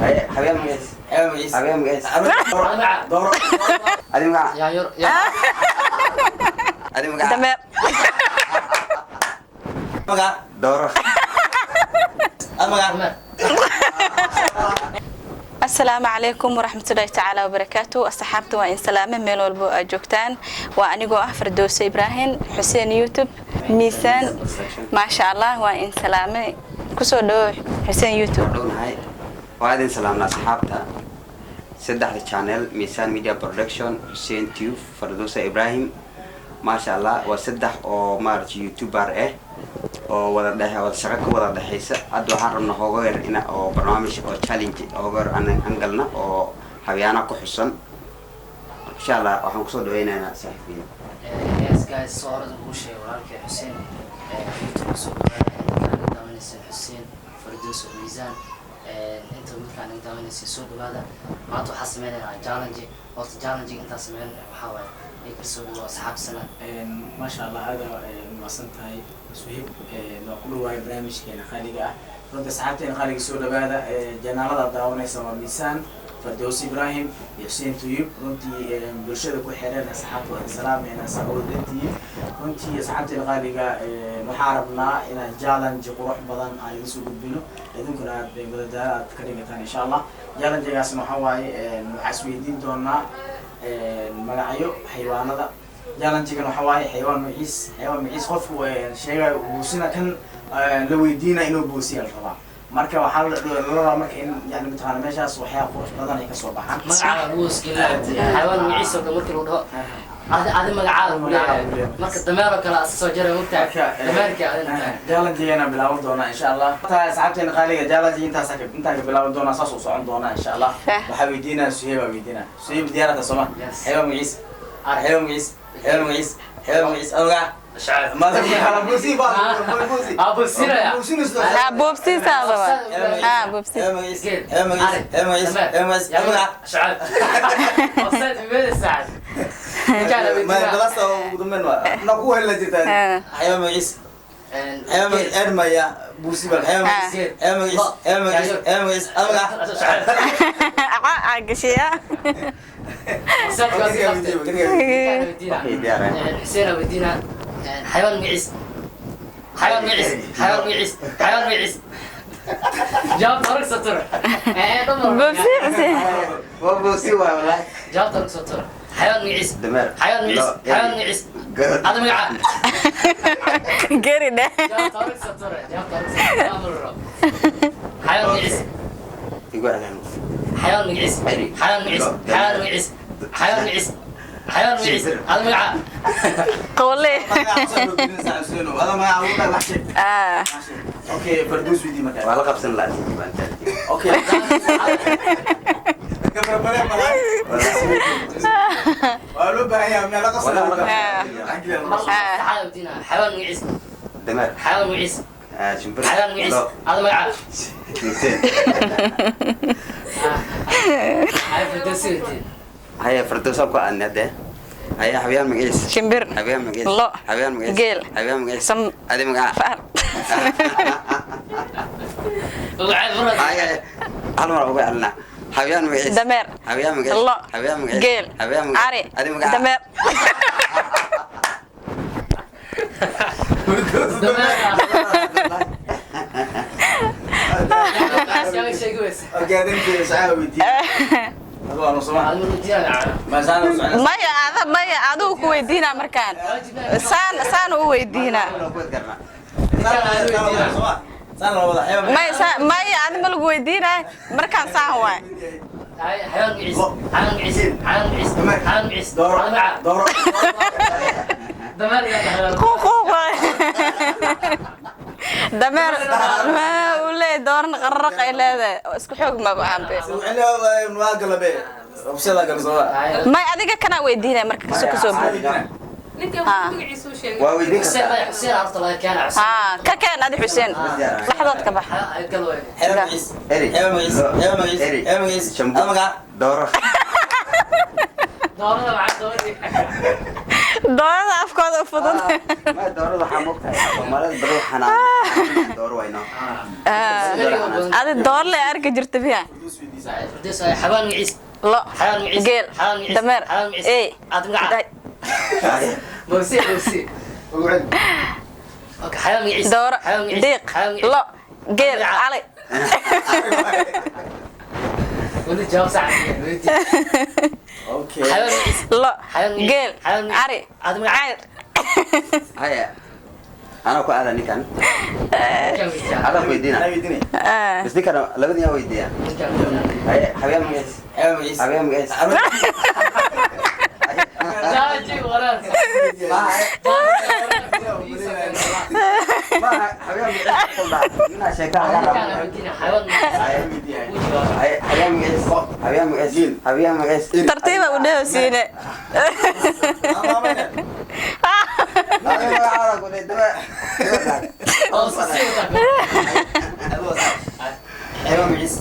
حبيبي مقيس حبيبي مقيس دور ادي مقع يا يور يا ادي مقع تمام مقع دور مقع السلام عليكم ورحمة الله تعالى وبركاته أصحابتي وإن سلامة من والبو جوكتان وأنيقو فردوس إبراهيم حسين يوتيوب ميسان ما شاء الله وإن سلامة كسو دو حسين يوتيوب وهذه سلامنا أصحابتا سدح الشانل ميسان ميديا برودكشن حسين تيوب فردوس إبراهيم ما شاء الله وسدح أو مارج يوتيوبر oo wada shaqo ka wada dhaxaysa aad waxaan rabnaa hoogaar ina oo barnaamij oo challenge hoogaar aan galna oo habeena ku xusan insha Allah waxaan ku soo dhaweynaynaa saaxiibina yes guys soo hor ugu sheeg walaalkay Xuseen YouTube soo daawanaysa Xuseen Fardoos Miisaan inta midkaan daawanaysa soo dhawaada maanta waxaa sameeynaa challenge inta sameeynaa waxa waaye kasoo dhawaad asxaab sana ما شاء الله هذا وصلتهاي سويب نقول واي برنامج كنا خالقة رد ساعتين خالق سودا بعد جنالة دعونا سوا ميسان فردوس إبراهيم يحسين تويب رنتي برشة كل حرنا سحاب والسلام هنا سأقول دنتي رنتي ساعتين خالقة محاربنا إن جالن جقروح بدن على سوق بينو لذن كنا بمدة كريمة إن شاء الله جالن جالس محواي محسويدين دونا مقعيو حيوانات جالن تيجي نحواي حيوان معيس خوف شيء بوسنا كان لو يدينا إنه بوسي الربع مركب وحال لورا مركب يعني متعلم ماشى صحيح خوف بدنا هيك صوب حن مقعد بوس كلا حيوان معيس ولا مركب وده هذا مقعد مركب دمار كلا سجرة متع دمار كأذن جالن تيجينا بلاون دونا إن شاء الله ساعتين خالية جالن تيجي أنت ساكت أنت بلاون دونا ساسو صعد دونا إن شاء الله وحبيدينا سهيب ديارة سما حيوان معيس حيوان معيس أوقع ما تبي على بوسي بقى بوسي يا بوبسي سابا بوبسي معيس أوقع شعب وصلت من الساعة ما خلاص ضمن نقول اللي جتان حيوان معيس أرمى يا بوسي بقى حيوان معيس أوقع عقشيا حسين ودينا حيوان معيس جاب طريق سطر بوسي والله جاب طريق سطر حيوان معيس هذا مقعد قري ده جاب طريق سطر حيوان معيس يقول على حيوان معيس هذا مقعد قولي هذا ما يعود وحشة اوكي فردوس ودي مكان والله قبسن لا اوكي كبر بلا قالوا بقى ما لا قصد حيوان معيس دمار حيوان معيس شمبر حيوان معيس هذا مقعد هاي فردوسي هيا فردوس أبغى أن ده هيا حبيان مقيس شمبر حبيان مقيس لا حبيان مقيس جيل حبيان مقيس سم هذه مقع فهر هيا هلا مرة بقول لنا حبيان مقيس دمر حبيان مقيس لا حبيان مقيس جيل حبيان مقيس عري هذه مقع دمر maya adigu ku weydiina markaan saan u weydiina maya adi ma lagu weydiina markaan saan waay dameer ma u leeyahay dooran qarraq ay leedahay isku xoog ma bahanbe may adiga kana weydiinay marka kasoo ka keen adi xuseen laxdood ka bax doorada afkooda u fudud ما دور waxaa moogtahay Soomaalida baro xanaan door wayno adi door le arki jirta biya فردوس حيوان معيس lo حيوان معيس geel حيوان معيس dameer حيوان معيس ee عاد مقع بوسي اوكي حيوان معيس dooro حيوان معيس diiq حيوان معيس lo geel cali ودي جواب صح okay حيوان معيس lo حيوان معيس geel حيوان معيس cari عاد مقع cayr haya ana ku aadan ninkan كم يستاهل ada weydiina weydiinay bas ninkan labadii weydiiya haya habeen magaciis magaciis habeen magaciis لا جي وراك ma habeen magaciis qolda ina sheeka كان حيوان habeen magaciis habeen magaciis habeen magaciis tartiiba u dhahosiine حيوان معيس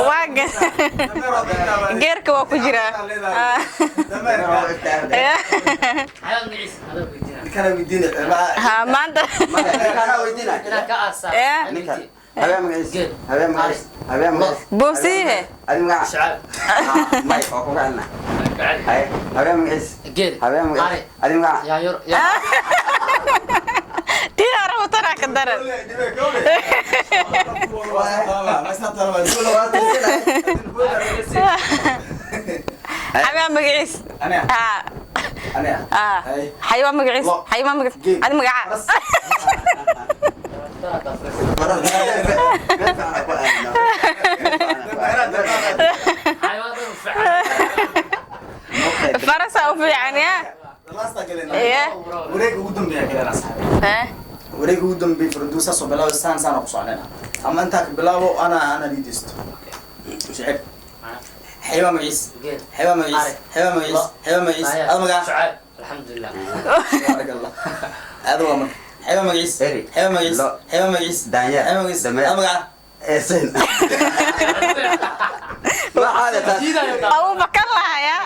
waaga geerka waa ku jiraa حيوان معيس هذا ويدينا كان ويديني ha maanta انا كاسا habeen magaciis habeen magaciis habeen magaciis boobsiihe adi magaca شعاب may oo ku galna hay habeen magaciis جيل habeen magaciis adi magaca يا يور يا tii hore utana ka daran xayawaan magaciis xayawaan magaciis xayawaan magaciis adi magaca حيوان فعال farasa u fiican ya wareeg ugu dambeeya kale asxaabi wareeg ugu dambeeya farduusa soo bilaw saan ku socnaa ama inta ka bilaabo ana liidisto shicib حيوان معيس حيوان معيس حيوان معيس حيوان معيس هذا مقع شعاب الحمد لله بارك الله هذا هو حيوان معيس حيوان معيس حيوان معيس دانيا حيوان معيس هذا مقع سين ما هذا abu bakar lahaya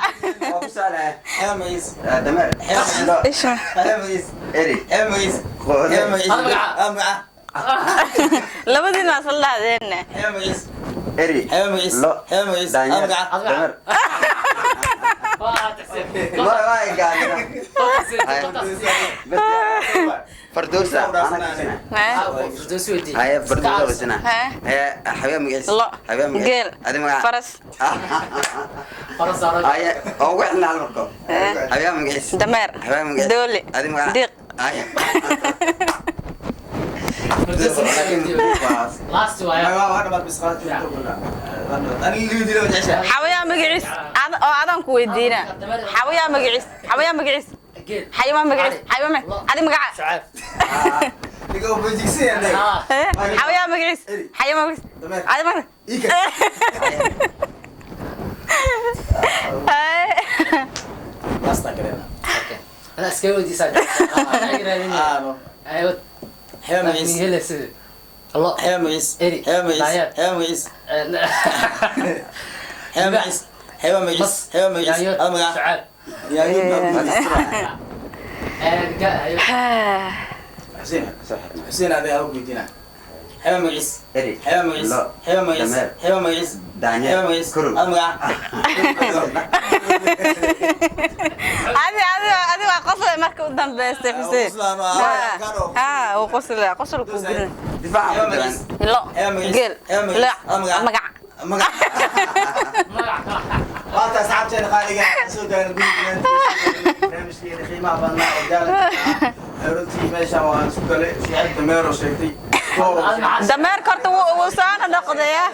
حيوان معيس دمر isha حيوان معيس اري حيوان معيس حيوان معيس هذا مقع labadiin waa isla dhahdeenne حيوان معيس اري حيوان معيس حيوان معيس هذا دانيا مقع دمر ما قاعد فردوسة فردوس ودي هاي فردوسة وسنا هي حبيب مقيس لا حبيب مقيس geel هذه ما faras فرس هاي أو إحنا على المركب حبيب مقيس dameer حبيب مقيس dooli هذه ما diiq هاي فردوس لاست وايا xawayaan magaciis oo adan ku weydiina xawayaan magaciis xawayaan magaciis xayawaan magaciis xayawaan adi magaca شعاب xawayaan magaciis xayawaan magaciis adi magaca انا اسكيو دي ساعه ايوه حيوان معيس هلا سيدي الله حيوان معيس إيري. حيوان معيس دانيال. حيوان معيس حيوان معيس حيوان معيس حيوان معيس هذا مقع شعاب يا حسين حسين هذا أبو بيتنا حيوان معيس اري حيوان معيس حيوان معيس دمر. حيوان معيس دانيا حيوان معيس كرو هذا مقع adi waa qosle marka u dambeystay xuseen ha uu qosle qosle ku gudin دفاع عبدالله lo geel la magaca مقع وأنت أصحابتي خالي قاعد سوق أنا قلت مش خيمة بنا وقال رنتي ماشى وأنا سوق له شيء عند ميرو شيء dameerka horta wuu saana noqdaya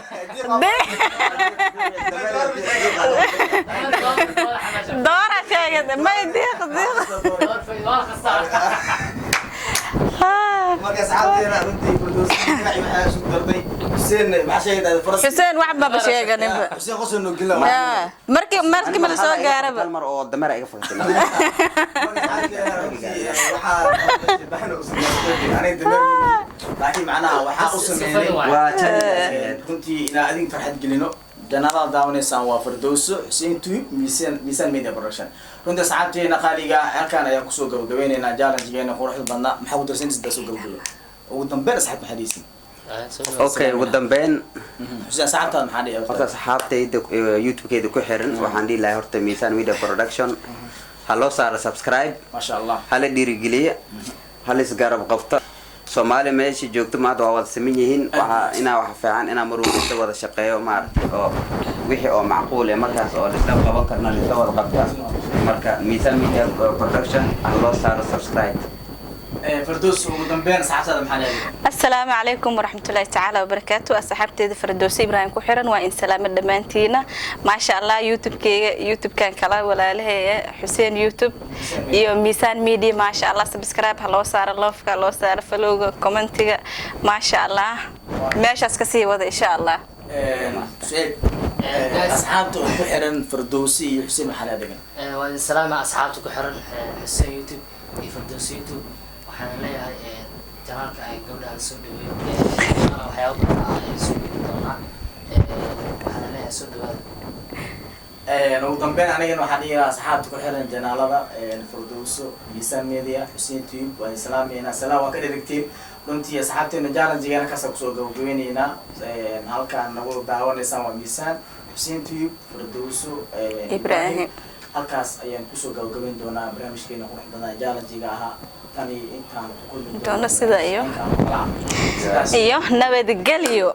doora sheegay may diiq marka saxaabteena runtii Firdaws waxay soo dartay Hussein ma sheegay faras xuseen wax ma sheeganin Hussein qosol noo gila markii ma la soo gaaraba mar oo dameer iga furtay laakiin macnaha waxa u sameeyay waa tan runtii ina adin farxad gelino janaalada daawaneysaan waa Firdawso Xuseen Tube Miisaan Media Production runtii asxaabteena qaaliga halkaan ayaan kusoo gabagabeynaynaa challenge-geena quruxda badnaa maxaa ku darsanaysaa soo gabagabay ugu dambeyn asxaab maxaa dhiisin okay ugu dambeyn Xuseen asxaabtaada maxaa dhici horta asxaabtayda YouTube-keeda ku xiran waxaan dhihi lahaa horta Miisaan Media Production ha loo saaro subscribe ma sha Allah hala dhiirigeliya hala isgarab qabta Soomaali meesha joogto maanta waa wada sameyn yihiin waxa inaa wax fiican inaa mar walba wada shaqeeyo maartay oo wixii oo macquul ah markaas oo la qaban karna la wada qabta marka Miisaan Media Production ha loo saaro subscribe Firdawso ugu dambeyn asxaabtaada maxaa dhici السلام عليكم ورحمة الله تعالى وبركاته أصحابتي فردوسي إبراهيم كحرن وإن سلام الدمانتينا ما شاء الله يوتيوب كان كلا ولا له حسين يوتيوب يوم ميسان ميديا ما شاء الله سبسكرايب هلو صار الله فك الله صار فلوج كومنتي ما شاء الله ماشي أسكسي وذا إن شاء الله asxaabta ku xiran Firdawsi iyo Xuseen maxaa dhici waa salaam asxaabta ku xiran Xuseen YouTube iyo Firdawsi YouTube waxaan leeyahay janaalka ay gabdhaha soo dhaweeyo waxyaabo badan ay soo doonaa waxaan leeyahay soo dhawaada ugu dambeyn anigana waxaan dhihi lahaa asxaabta ku xiran janaalada Firdawso Miisaan Media Xuseen Tube waa islaamiyana salaam waa ka dhigtiin runtii asxaabteena challenge-geena kaas kusoo gabagabeynayna halkaan nagu daawanaysaan waa Miisaan Xuseen Tube Firdawso إبراهيم halkaas ayaan kusoo gabagabeyn doonaa barnaamijkeena quruxda badan challenge-ga ahaa tani intaan ku kulmi دون سيدا إيوه إيوه نبت قليو